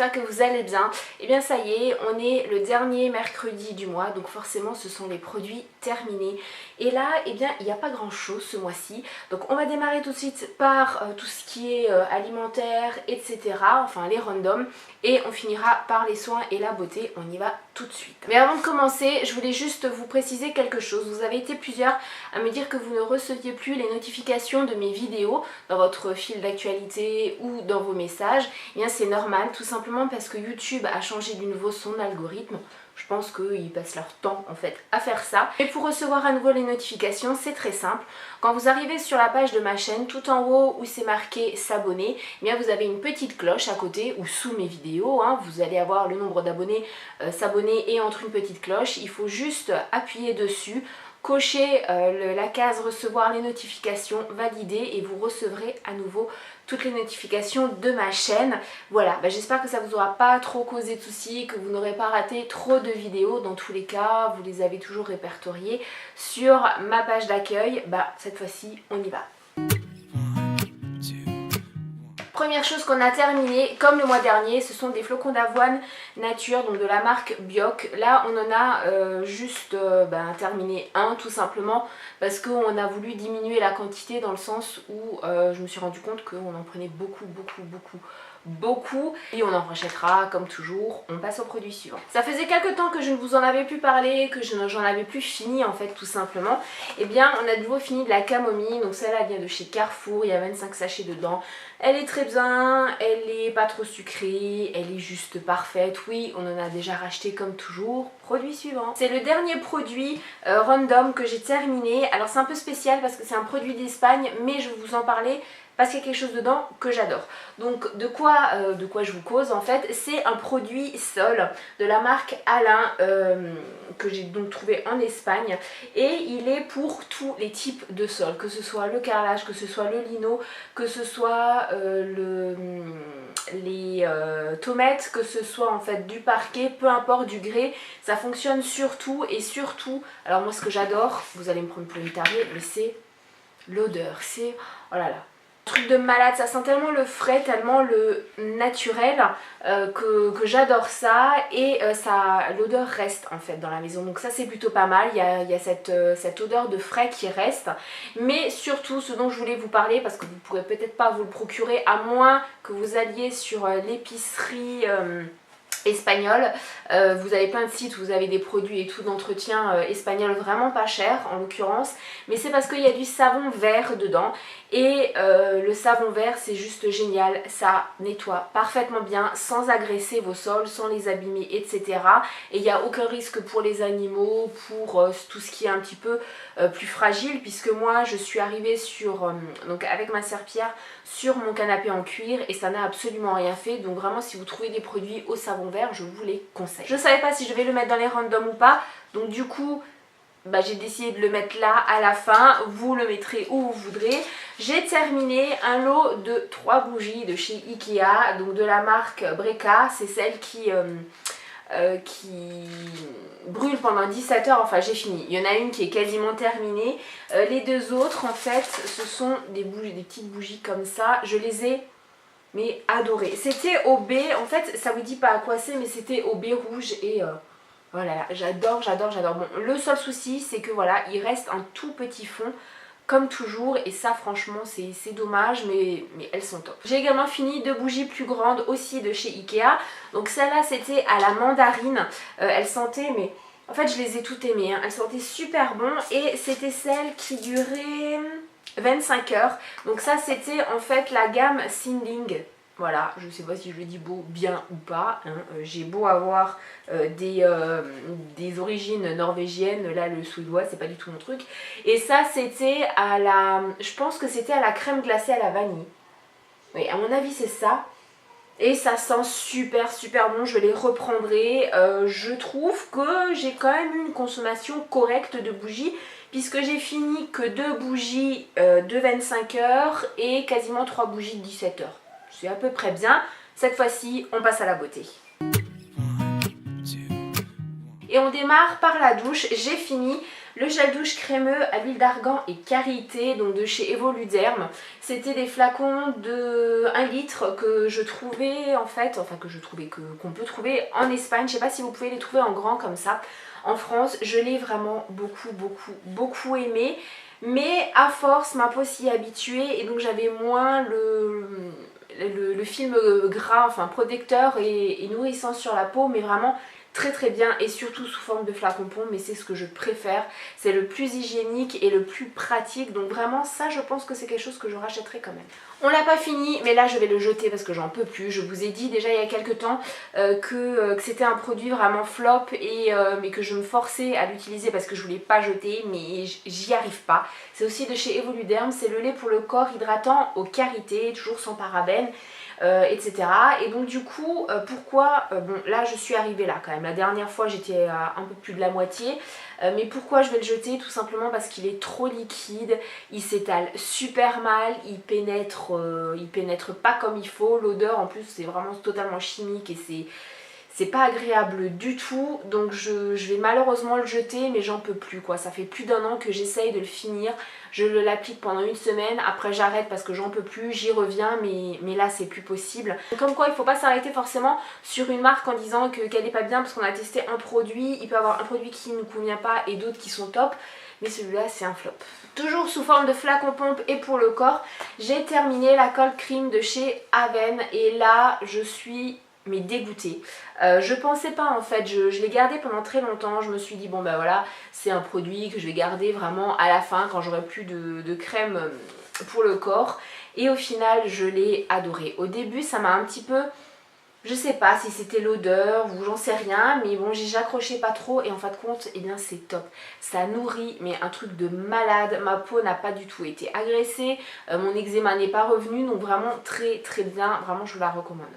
j'espère que vous allez bien. Et bien ça y est, on est le dernier mercredi du mois, donc forcément ce sont les produits terminés. Et là, eh bien il n'y a pas grand chose ce mois-ci, donc on va démarrer tout de suite par tout ce qui est alimentaire, etc. Enfin les randoms, et on finira par les soins et la beauté, on y va tout de suite. Mais avant de commencer, je voulais juste vous préciser quelque chose. Vous avez été plusieurs à me dire que vous ne receviez plus les notifications de mes vidéos dans votre fil d'actualité ou dans vos messages. Et bien c'est normal, tout simplement parce que YouTube a changé de nouveau son algorithme. Je pense qu'ils passent leur temps en fait à faire ça. Et pour recevoir à nouveau les notifications, c'est très simple. Quand vous arrivez sur la page de ma chaîne, tout en haut où c'est marqué s'abonner, eh bien vous avez une petite cloche à côté ou sous mes vidéos. Vous allez avoir le nombre d'abonnés, s'abonner et entre une petite cloche. Il faut juste appuyer dessus. Cochez la case recevoir les notifications, valider et vous recevrez à nouveau toutes les notifications de ma chaîne. Voilà, j'espère que ça vous aura pas trop causé de soucis, que vous n'aurez pas raté trop de vidéos. Dans tous les cas, vous les avez toujours répertoriées sur ma page d'accueil. Cette fois-ci, on y va. Première chose qu'on a terminé, comme le mois dernier, ce sont des flocons d'avoine nature, donc de la marque Bioc. Là on en a juste terminé un tout simplement parce qu'on a voulu diminuer la quantité dans le sens où je me suis rendu compte qu'on en prenait beaucoup et on en rachètera comme toujours. On passe au produit suivant. Ça faisait quelques temps que je ne vous en avais plus parlé, que j'en avais plus fini en fait tout simplement. Et bien on a de nouveau fini de la camomille, donc celle-là vient de chez Carrefour, il y a 25 sachets dedans. Elle est très bien, elle est pas trop sucrée, elle est juste parfaite. Oui, on en a déjà racheté comme toujours. Produit suivant. C'est le dernier produit random que j'ai terminé. Alors c'est un peu spécial parce que c'est un produit d'Espagne, mais je vais vous en parler parce qu'il y a quelque chose dedans que j'adore. Donc de quoi je vous cause en fait, c'est un produit sol de la marque Alain que j'ai donc trouvé en Espagne et il est pour tous les types de sol, que ce soit le carrelage, que ce soit le lino, que ce soit les tomates, que ce soit en fait du parquet, peu importe, du grès, ça fonctionne surtout et surtout, alors moi ce que j'adore, vous allez me prendre pour une tarée, mais c'est l'odeur, c'est, oh là là, truc de malade, ça sent tellement le frais, tellement le naturel que j'adore ça et l'odeur reste en fait dans la maison, donc ça c'est plutôt pas mal. Il y a cette odeur de frais qui reste, mais surtout ce dont je voulais vous parler, parce que vous ne pourrez peut-être pas vous le procurer à moins que vous alliez sur l'épicerie espagnol. Vous avez plein de sites où vous avez des produits et tout d'entretien espagnol vraiment pas cher en l'occurrence, mais c'est parce qu'il y a du savon vert dedans et le savon vert c'est juste génial, ça nettoie parfaitement bien sans agresser vos sols, sans les abîmer, etc. Et il n'y a aucun risque pour les animaux, pour tout ce qui est un petit peu plus fragile, puisque moi je suis arrivée sur donc avec ma serpillière sur mon canapé en cuir et ça n'a absolument rien fait. Donc vraiment si vous trouvez des produits au savon vert, je vous les conseille. Je ne savais pas si je vais le mettre dans les randoms ou pas, donc du coup j'ai décidé de le mettre là à la fin. Vous le mettrez où vous voudrez. J'ai terminé un lot de 3 bougies de chez Ikea, donc de la marque Breka. C'est celle qui brûle pendant 17 heures, enfin j'ai fini. Il y en a une qui est quasiment terminée. Les deux autres en fait ce sont des bougies, des petites bougies comme ça. Je les ai adorées. C'était au baie, en fait ça vous dit pas à quoi c'est, mais c'était au baie rouge et voilà, j'adore. Bon, le seul souci c'est que voilà, il reste un tout petit fond comme toujours et ça franchement c'est dommage, mais elles sont top. J'ai également fini 2 bougies plus grandes aussi de chez Ikea. Donc celle-là c'était à la mandarine, elle sentait, mais en fait je les ai toutes aimées, elles sentaient super bon et c'était celle qui durait 25 heures. Donc ça c'était en fait la gamme Sinding. Voilà, je sais pas si je le dis bien ou pas, j'ai beau avoir des origines norvégiennes, là le suédois c'est pas du tout mon truc. Et ça c'était à la, je pense que c'était à la crème glacée à la vanille. Oui, à mon avis c'est ça. Et ça sent super bon, je les reprendrai. Je trouve que j'ai quand même une consommation correcte de bougies, puisque j'ai fini que 2 bougies de 25 heures et quasiment 3 bougies de 17 heures. C'est à peu près bien. Cette fois-ci, on passe à la beauté. Et on démarre par la douche. J'ai fini le gel douche crémeux à l'huile d'argan et karité, donc de chez Evoluderm. C'était des flacons de 1 litre que je trouvais en fait, enfin qu'on peut trouver en Espagne. Je sais pas si vous pouvez les trouver en grand comme ça. En France, je l'ai vraiment beaucoup aimé. Mais à force, ma peau s'y est habituée et donc j'avais moins le film gras, enfin protecteur et nourrissant sur la peau, mais vraiment très bien et surtout sous forme de flacon pompe, mais c'est ce que je préfère, c'est le plus hygiénique et le plus pratique, donc vraiment ça je pense que c'est quelque chose que je rachèterai quand même. On l'a pas fini, mais là je vais le jeter parce que j'en peux plus. Je vous ai dit déjà il y a quelques temps que c'était un produit vraiment flop mais que je me forçais à l'utiliser parce que je voulais pas jeter, mais j'y arrive pas. C'est aussi de chez Evoluderm, c'est le lait pour le corps hydratant au karité, toujours sans parabènes. Etc. Et donc du coup, pourquoi, bon là je suis arrivée là quand même, la dernière fois j'étais à un peu plus de la moitié, mais pourquoi je vais le jeter? Tout simplement parce qu'il est trop liquide, il s'étale super mal, il pénètre pas comme il faut, l'odeur en plus c'est vraiment totalement chimique et c'est pas agréable du tout, donc je vais malheureusement le jeter, mais j'en peux plus quoi. Ça fait plus d'1 an que j'essaye de le finir, je l'applique pendant 1 semaine, après j'arrête parce que j'en peux plus, j'y reviens, mais là c'est plus possible. Donc, comme quoi il faut pas s'arrêter forcément sur une marque en disant qu'elle est pas bien parce qu'on a testé un produit, il peut y avoir un produit qui ne nous convient pas et d'autres qui sont top, mais celui-là c'est un flop. Toujours sous forme de flacon pompe et pour le corps, j'ai terminé la cold cream de chez Aven et là je suis mais dégoûtée. Je pensais pas en fait, je l'ai gardé pendant très longtemps, je me suis dit bon bah voilà, c'est un produit que je vais garder vraiment à la fin quand j'aurai plus de crème pour le corps, et au final je l'ai adoré. Au début ça m'a un petit peu, je sais pas si c'était l'odeur ou j'en sais rien, mais bon j'accrochais pas trop et en fin de compte eh bien c'est top. Ça nourrit mais un truc de malade, ma peau n'a pas du tout été agressée, mon eczéma n'est pas revenu, donc vraiment très bien, vraiment je vous la recommande.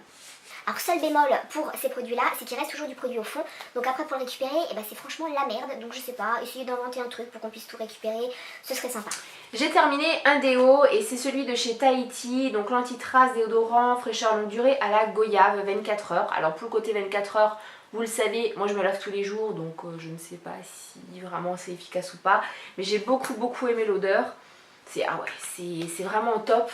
Alors seul bémol pour ces produits là, c'est qu'il reste toujours du produit au fond, donc après pour le récupérer, eh ben, c'est franchement la merde, donc je sais pas, essayez d'inventer un truc pour qu'on puisse tout récupérer, ce serait sympa. J'ai terminé un déo et c'est celui de chez Tahiti, donc l'anti-trace déodorant fraîcheur longue durée à la goyave 24 heures. Alors pour le côté 24 heures, vous le savez, moi je me lave tous les jours, donc je ne sais pas si vraiment c'est efficace ou pas, mais j'ai beaucoup aimé l'odeur. Ah ouais, c'est vraiment top.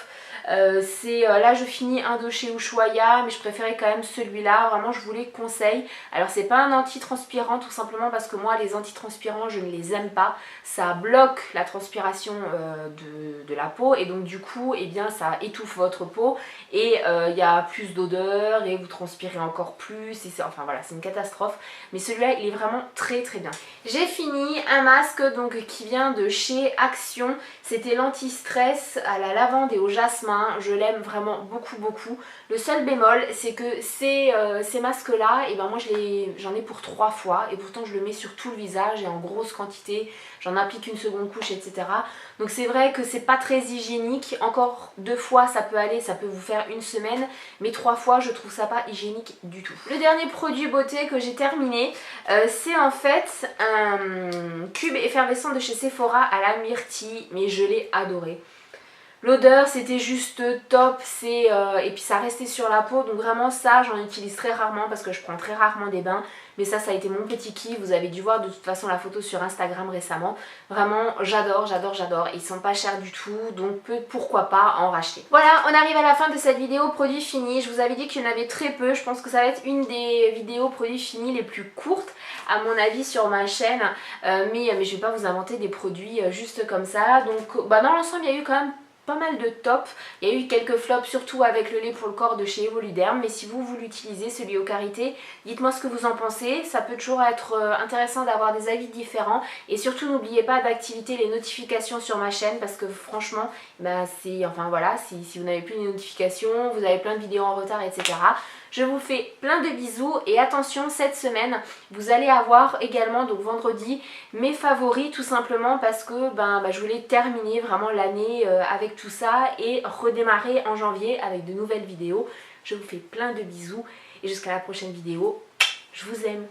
Là je finis un de chez Ushuaïa, mais je préférais quand même celui-là, vraiment je vous les conseille. Alors c'est pas un anti-transpirant tout simplement parce que moi les antitranspirants je ne les aime pas, ça bloque la transpiration de la peau et donc du coup eh bien ça étouffe votre peau et il y a plus d'odeur et vous transpirez encore plus et enfin voilà, c'est une catastrophe, mais celui-là il est vraiment très bien. J'ai fini un masque donc qui vient de chez Action, c'était l'anti-stress à la lavande et au jasmin. Je l'aime vraiment beaucoup. Le seul bémol c'est que ces masques là, et ben moi j'en ai pour 3 fois et pourtant je le mets sur tout le visage et en grosse quantité, j'en applique une seconde couche etc. Donc c'est vrai que c'est pas très hygiénique, encore 2 fois ça peut aller, ça peut vous faire 1 semaine, mais 3 fois je trouve ça pas hygiénique du tout. Le dernier produit beauté que j'ai terminé, c'est en fait un cube effervescent de chez Sephora à la myrtille, mais je l'ai adoré. L'odeur c'était juste top, et puis ça restait sur la peau, donc vraiment ça j'en utilise très rarement parce que je prends très rarement des bains, mais ça a été mon petit kiff, vous avez dû voir de toute façon la photo sur Instagram récemment, vraiment j'adore, ils sont pas chers du tout, donc pourquoi pas en racheter. Voilà, on arrive à la fin de cette vidéo produits finis, je vous avais dit qu'il y en avait très peu, je pense que ça va être une des vidéos produits finis les plus courtes à mon avis sur ma chaîne, mais je vais pas vous inventer des produits juste comme ça, donc dans l'ensemble il y a eu quand même pas mal de top, il y a eu quelques flops surtout avec le lait pour le corps de chez Evoluderm, mais si vous l'utilisez celui au karité, dites-moi ce que vous en pensez, ça peut toujours être intéressant d'avoir des avis différents et surtout n'oubliez pas d'activer les notifications sur ma chaîne parce que franchement enfin voilà, si vous n'avez plus les notifications, vous avez plein de vidéos en retard etc. Je vous fais plein de bisous et attention, cette semaine vous allez avoir également, donc vendredi, mes favoris tout simplement parce que je voulais terminer vraiment l'année avec tout ça et redémarrer en janvier avec de nouvelles vidéos. Je vous fais plein de bisous et jusqu'à la prochaine vidéo, je vous aime.